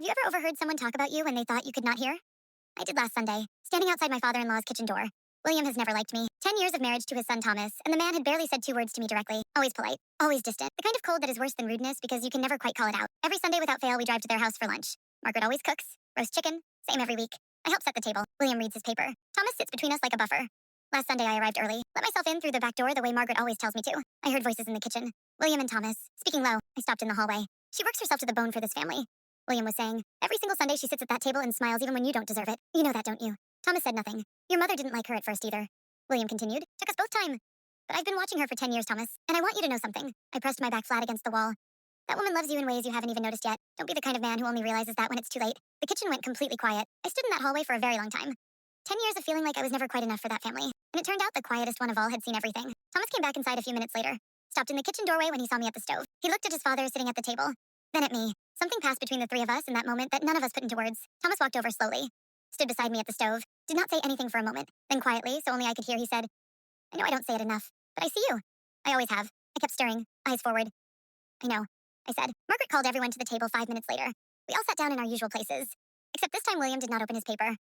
Have you ever overheard someone talk about you when they thought you could not hear? I did last Sunday, standing outside my father-in-law's kitchen door. William has never liked me. 10 years of marriage to his son Thomas, and the man had barely said 2 words to me directly. Always polite, always distant. The kind of cold that is worse than rudeness because you can never quite call it out. Every Sunday without fail, we drive to their house for lunch. Margaret always cooks. Roast chicken. Same every week. I help set the table. William reads his paper. Thomas sits between us like a buffer. Last Sunday I arrived early. Let myself in through the back door the way Margaret always tells me to. I heard voices in the kitchen. William and Thomas. Speaking low, I stopped in the hallway. She works herself to the bone for this family. William was saying, every single Sunday she sits at that table and smiles even when you don't deserve it. You know that, don't you? Thomas said nothing. Your mother didn't like her at first either. William continued. Took us both time. But I've been watching her for 10 years, Thomas, and I want you to know something. I pressed my back flat against the wall. That woman loves you in ways you haven't even noticed yet. Don't be the kind of man who only realizes that when it's too late. The kitchen went completely quiet. I stood in that hallway for a very long time. 10 years of feeling like I was never quite enough for that family. And it turned out the quietest one of all had seen everything. Thomas came back inside a few minutes later. Stopped in the kitchen doorway when he saw me at the stove. He looked at his father sitting at the table. Then at me. Something passed between the three of us in that moment that none of us put into words. Thomas walked over slowly. Stood beside me at the stove. Did not say anything for a moment. Then quietly, so only I could hear, he said, I know I don't say it enough, but I see you. I always have. I kept stirring, eyes forward. I know, I said. Margaret called everyone to the table 5 minutes later. We all sat down in our usual places. Except this time William did not open his paper.